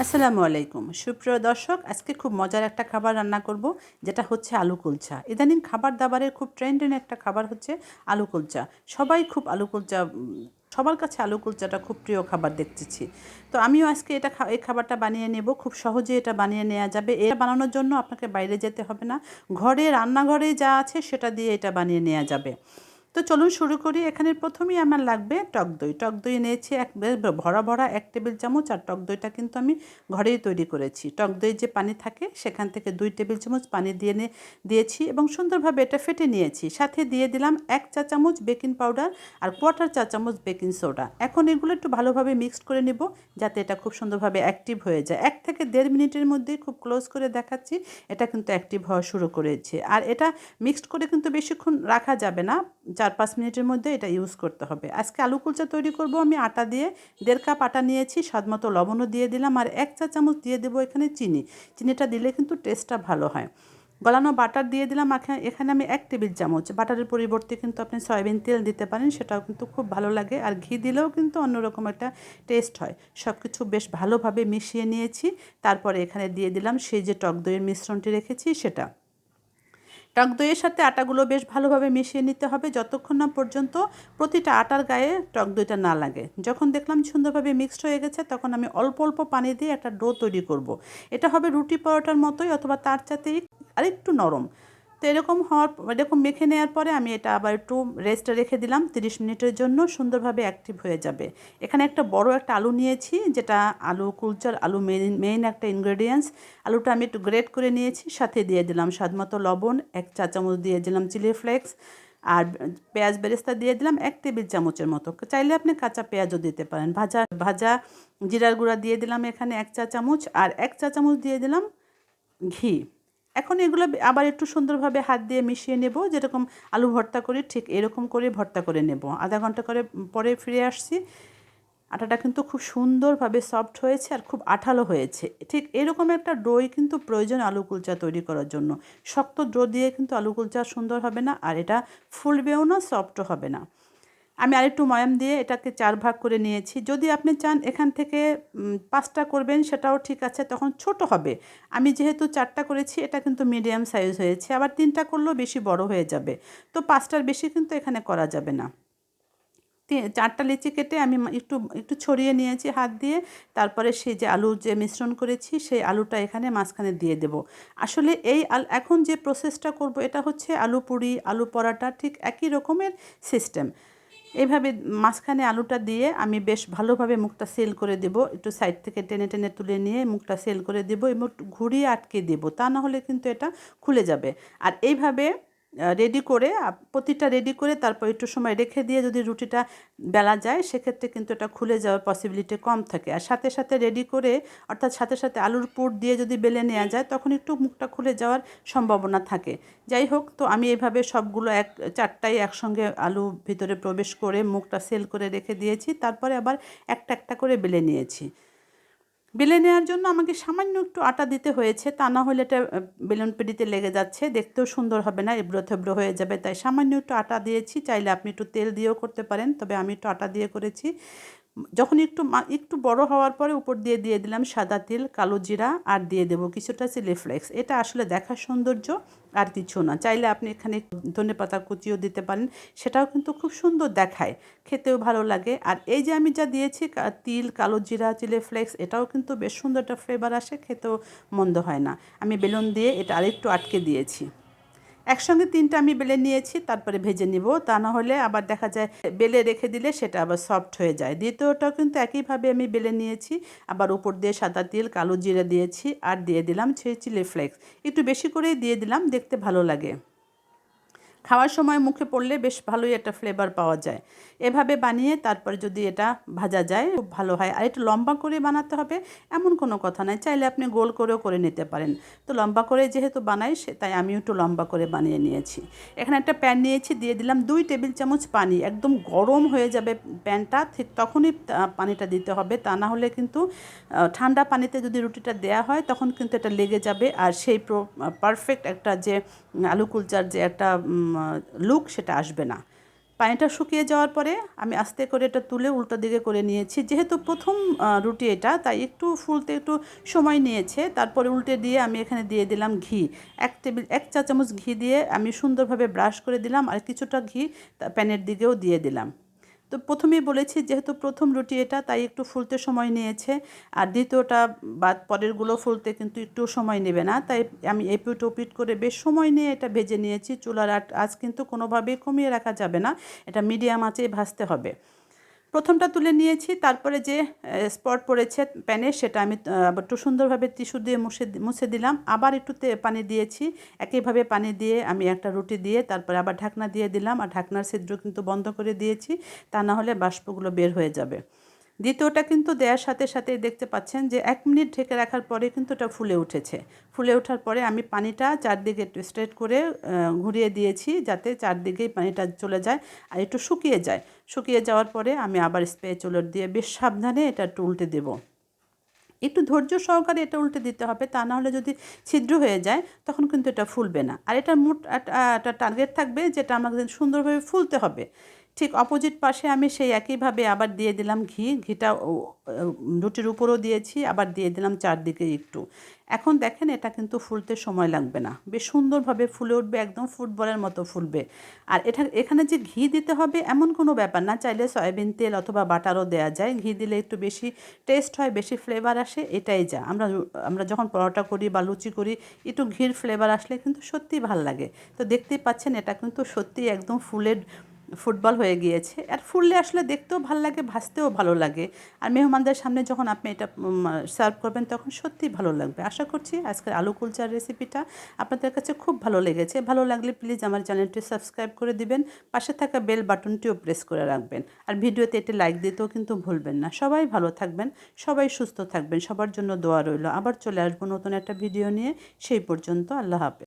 আসসালামু আলাইকুম সুপ্রিয় দর্শক, আজকে খুব মজার একটা খাবার রান্না করব, যেটা হচ্ছে আলু কুলচা। ইদানিং খাবার দাবারের খুব ট্রেন্ডিং একটা খাবার হচ্ছে আলু কুলচা। সবাই খুব আলু কুলচা, সবার কাছে আলু কুলচাটা খুব প্রিয় খাবার দেখতেছি। তো আমিও আজকে এই খাবারটা বানিয়ে নেব। খুব সহজে এটা বানিয়ে নেওয়া যাবে। এটা বানানোর জন্য আপনাকে বাইরে যেতে হবে না, ঘরে রান্নাঘরে যা আছে সেটা দিয়ে এটা বানিয়ে নেওয়া যাবে। তো চলুন শুরু করি। এখানে প্রথমেই আমার লাগবে টক দই। টক দই নিয়েছি ভরা ভরা 1 টেবিল চামচ। আর টক দইটা কিন্তু আমি ঘরেই তৈরি করেছি। টক দই যে পানি থাকে সেখান থেকে 2 টেবিল চামচ পানি দিয়েছি এবং সুন্দরভাবে এটা ফেটে নিয়েছি। সাথে দিয়ে দিলাম 1 চা চামচ বেকিং পাউডার আর 1/4 চা চামচ বেকিং সোডা। এখন এগুলো একটু ভালোভাবে মিক্সড করে নেব, যাতে এটা খুব সুন্দরভাবে অ্যাক্টিভ হয়ে যায়। 1 থেকে 1.5 মিনিটের মধ্যেই, খুব ক্লোজ করে দেখাচ্ছি, এটা কিন্তু অ্যাক্টিভ হওয়া শুরু করেছে। আর এটা মিক্সড করে কিন্তু বেশিক্ষণ রাখা যাবে না, 4-5 মিনিটের মধ্যে এটা ইউজ করতে হবে। আজকে আলু কুলচা তৈরি করব আমি আটা দিয়ে। 1.5 কাপ আটা নিয়েছি, স্বাদমতো লবণও দিয়ে দিলাম আর 1 চা চামচ দিয়ে দেবো এখানে চিনি। চিনিটা দিলে কিন্তু টেস্টটা ভালো হয়। গলানো বাটার দিয়ে দিলাম। এখানে আমি 1 টেবিল চামচ, বাটারের পরিবর্তে কিন্তু আপনি সয়াবিন তেল দিতে পারেন, সেটাও কিন্তু খুব ভালো লাগে। আর ঘি দিলেও কিন্তু অন্যরকম একটা টেস্ট হয়। সব কিছু বেশ ভালোভাবে মিশিয়ে নিয়েছি। তারপরে এখানে দিয়ে দিলাম সেই যে টক দইয়ের মিশ্রণটি রেখেছি সেটা। টক দইয়ের সাথে আটাগুলো বেশ ভালোভাবে মিশিয়ে নিতে হবে, যতক্ষণ না পর্যন্ত প্রতিটা আটার গায়ে টক দইটা না লাগে। যখন দেখলাম সুন্দরভাবে মিক্সড হয়ে গেছে, তখন আমি অল্প অল্প পানি দিয়ে একটা ডো তৈরি করব। এটা হবে রুটি পরোটার মতোই, অথবা তার চাইতেই আরেকটু নরম। তো এরকম মেখে নেওয়ার পরে আমি এটা আবার একটু রেস্টে রেখে দিলাম 30 মিনিটের জন্য। সুন্দরভাবে অ্যাক্টিভ হয়ে যাবে। এখানে বড় একটা আলু নিয়েছি, যেটা আলু কুলচার মেইন একটা ইনগ্রেডিয়েন্টস। আলুটা আমি একটু গ্রেট করে নিয়েছি, সাথে দিয়ে দিলাম স্বাদমতো লবণ, 1 চা চামচ দিয়ে দিলাম চিলি ফ্লেক্স, আর পেঁয়াজ বেরেস্তা দিয়ে দিলাম 1 টেবিল চামচের মতো। চাইলে আপনি কাঁচা পেঁয়াজও দিতে পারেন। ভাজা ভাজা জিরার গুঁড়া দিয়ে দিলাম এখানে 1 চা চামচ, আর 1 চা চামচ দিয়ে দিলাম ঘি। এখন এগুলো আবার একটু সুন্দরভাবে হাত দিয়ে মিশিয়ে নেব, যেরকম আলু ভর্তা করি ঠিক এরকম করে ভর্তা করে নেব। আধা ঘন্টা করে পরে ফিরে আসছি। আটাটা কিন্তু খুব সুন্দরভাবে সফট হয়েছে আর খুব আঠালো হয়েছে। ঠিক এরকম একটা ডোই কিন্তু প্রয়োজন আলু কুলচা তৈরি করার জন্য। শক্ত ডো দিয়ে কিন্তু আলু কুলচা সুন্দর হবে না, আর এটা ফুলবেও না, সফটও হবে না। আমি আরেকটু ময়াম দিয়ে এটাকে 4 ভাগ করে নিয়েছি। যদি আপনি চান এখান থেকে 5টা করবেন, সেটাও ঠিক আছে, তখন ছোট হবে। আমি যেহেতু 4টা করেছি, এটা কিন্তু মিডিয়াম সাইজ হয়েছে। আবার 3টা করলেও বেশি বড় হয়ে যাবে। তো 5টার বেশি কিন্তু এখানে করা যাবে না। 4টা লিচি কেটে আমি একটু একটু ছড়িয়ে নিয়েছি হাত দিয়ে। তারপরে সেই যে আলু যে মিশ্রণ করেছি, সেই আলুটা এখানে মাঝখানে দিয়ে দেব। আসলে এখন যে প্রসেসটা করব, এটা হচ্ছে আলু পুরি, আলু পরাটা, ঠিক একই রকমের সিস্টেম। এইভাবে মাঝখানে আলুটা দিয়ে আমি বেশ ভালোভাবে মুখটা সেল করে দেব। একটু সাইড থেকে টেনে টেনে তুলে নিয়ে মুখটা সেল করে দেব এবং একটু ঘুরিয়ে আটকে দেব, তা না হলে কিন্তু এটা খুলে যাবে। আর এইভাবে রেডি করে প্রতিটা রেডি করে তারপর একটু সময় রেখে দিয়ে যদি রুটিটা বেলা যায়, সেক্ষেত্রে কিন্তু এটা খুলে যাওয়ার পসিবিলিটি কম থাকে। আর সাথে সাথে রেডি করে, অর্থাৎ সাথে সাথে আলুর পুর দিয়ে যদি বেলে নেওয়া যায়, তখন একটু মুখটা খুলে যাওয়ার সম্ভাবনা থাকে। যাই হোক, তো আমি এইভাবে সবগুলো 4টাই একসঙ্গে আলু ভিতরে প্রবেশ করে মুখটা সেল করে রেখে দিয়েছি। তারপরে আবার একটা একটা করে বেলে নিয়েছি। বেলে নেওয়ার জন্য আমাকে সামান্য একটু আটা দিতে হয়েছে, তা না হলে এটা বেলুন পিঁড়িতে লেগে যাচ্ছে, দেখতেও সুন্দর হবে না, এবড়ো থেবড়ো হয়ে যাবে। তাই সামান্য একটু আটা দিয়েছি। চাইলে আপনি একটু তেল দিয়েও করতে পারেন, তবে আমি একটু আটা দিয়ে করেছি। যখন একটু বড় হওয়ার পরে উপর দিয়ে দিয়ে দিলাম সাদা তিল, কালো জিরা, আর দিয়ে দেবো কিছুটা চিলি ফ্লেক্স। এটা আসলে দেখার সৌন্দর্য, আর কিছু না। চাইলে আপনি এখানে ধনেপাতা কুচিও দিতে পারেন, সেটাও কিন্তু খুব সুন্দর দেখায়, খেতেও ভালো লাগে। আর এই যে আমি যা দিয়েছি তিল, কালো জিরা, চিলি ফ্লেক্স, এটাও কিন্তু বেশ সুন্দর একটা ফ্লেভার আসে, খেতেও মন্দ হয় না। আমি বেলুন দিয়ে এটা আরেকটু আটকে দিয়েছি। একসঙ্গে 3টা আমি বেলে নিয়েছি, তারপরে ভেজে নিব। তা না হলে আবার দেখা যায় বেলে রেখে দিলে সেটা আবার সফট হয়ে যায়। দ্বিতীয়টাও কিন্তু একইভাবে আমি বেলে নিয়েছি। আবার উপর দিয়ে সাদা তিল, কালো জিরা দিয়েছি, আর দিয়ে দিলাম চিলি ফ্লেক্স। একটু বেশি করেই দিয়ে দিলাম, দেখতে ভালো লাগে। খাওয়ার সময় মুখে পড়লে বেশ ভালোই একটা ফ্লেভার পাওয়া যায়। এভাবে বানিয়ে তারপরে যদি এটা ভাজা যায়, খুব ভালো হয়। আর একটু লম্বা করে বানাতে হবে এমন কোনো কথা নাই, চাইলে আপনি গোল করেও করে নিতে পারেন। তো লম্বা করে যেহেতু বানাই, তাই আমিও একটু লম্বা করে বানিয়ে নিয়েছি। এখানে একটা প্যান নিয়েছি, দিয়ে দিলাম 2 টেবিল চামচ পানি। একদম গরম হয়ে যাবে প্যানটা, ঠিক তখনই পানিটা দিতে হবে, তা না হলে কিন্তু ঠান্ডা পানিতে যদি রুটিটা দেওয়া হয়, তখন কিন্তু এটা লেগে যাবে। আর সেই পারফেক্ট একটা যে আলু কুলচার যে একটা লুক, সেটা আসবে না। পানিটা শুকিয়ে যাওয়ার পরে আমি আস্তে করে এটা তুলে উল্টো দিকে করে নিয়েছি। যেহেতু প্রথম রুটি এটা, তাই একটু ফুলতে একটু সময় নিয়েছে। তারপরে উল্টে দিয়ে আমি এখানে দিয়ে দিলাম ঘি। 1 চা চামচ ঘি দিয়ে আমি সুন্দরভাবে ব্রাশ করে দিলাম, আর কিছুটা ঘি প্যানের দিকেও দিয়ে দিলাম। তো প্রথমেই বলেছি যেহেতু প্রথম রুটি এটা, তাই একটু ফুলতে সময় নিয়েছে। আর দ্বিতীয়টা বা পরেরগুলো ফুলতে কিন্তু একটু সময় নেবে না, তাই আমি এপিট ওপিট করে বেশ সময় নিয়ে এটা ভেজে নিয়েছি। চুলার আঁচ কিন্তু কোনোভাবেই কমিয়ে রাখা যাবে না, এটা মিডিয়াম আঁচেই ভাজতে হবে। প্রথমটা তুলে নিয়েছি, তারপরে যে স্পট পড়েছে প্যানে সেটা আমি আবার একটু সুন্দরভাবে টিস্যু দিয়ে মুছে দিলাম। আবার একটু পানি দিয়েছি, একইভাবে পানি দিয়ে আমি একটা রুটি দিয়ে তারপরে আবার ঢাকনা দিয়ে দিলাম, আর ঢাকনার ছিদ্র কিন্তু বন্ধ করে দিয়েছি, তা না হলে বাষ্পগুলো বের হয়ে যাবে। দ্বিতীয়টা কিন্তু দেওয়ার সাথে সাথেই দেখতে পাচ্ছেন যে 1 মিনিট ঢেকে রাখার পরে কিন্তু এটা ফুলে উঠেছে। ফুলে ওঠার পরে আমি পানিটা চারদিকে একটু স্ট্রেট করে ঘুরিয়ে দিয়েছি, যাতে চারদিকেই পানিটা চলে যায় আর একটু শুকিয়ে যায়। শুকিয়ে যাওয়ার পরে আমি আবার স্প্যাচুলার দিয়ে বেশ সাবধানে এটা একটু উল্টে দেবো। একটু ধৈর্য সহকারে এটা উল্টে দিতে হবে, তা না হলে যদি ছিদ্র হয়ে যায় তখন কিন্তু এটা ফুলবে না। আর এটার মোট একটা টার্গেট থাকবে যেটা আমাদের সুন্দরভাবে ফুলতে হবে। ঠিক অপোজিট পাশে আমি সেই একইভাবে আবার দিয়ে দিলাম ঘি। ঘিটা রুটির উপরেও দিয়েছি, আবার দিয়ে দিলাম চারদিকে একটু। এখন দেখেন এটা কিন্তু ফুলতে সময় লাগবে না, বেশ সুন্দরভাবে ফুলে উঠবে, একদম ফুটবলের মতো ফুলবে। আর এখানে যে ঘি দিতে হবে এমন কোনো ব্যাপার না, চাইলে সয়াবিন তেল অথবা বাটারও দেওয়া যায়। ঘি দিলে একটু বেশি টেস্ট হয়, বেশি ফ্লেভার আসে, এটাই যা। আমরা যখন পরোটা করি বা লুচি করি, একটু ঘির ফ্লেভার আসলে কিন্তু সত্যিই ভাল লাগে। তো দেখতেই পাচ্ছেন এটা কিন্তু সত্যিই একদম ফুটবল হয়ে গিয়েছে। আর ফুললে আসলে দেখতেও ভালো লাগে, ভাজতেও ভালো লাগে। আর মেহমানদের সামনে যখন আপনি এটা সার্ভ করবেন তখন সত্যিই ভালো লাগবে। আশা করছি আজকের আলু কুলচার রেসিপিটা আপনাদের কাছে খুব ভালো লেগেছে। ভালো লাগলে প্লিজ আমার চ্যানেলটি সাবস্ক্রাইব করে দিবেন, পাশে থাকা বেল বাটনটিও প্রেস করে রাখবেন। আর ভিডিওতে একটি লাইক দিতেও কিন্তু ভুলবেন না। সবাই ভালো থাকবেন, সবাই সুস্থ থাকবেন, সবার জন্য দোয়া রইল। আবার চলে আসবো নতুন একটা ভিডিও নিয়ে। সেই পর্যন্ত আল্লাহ হাফেজ।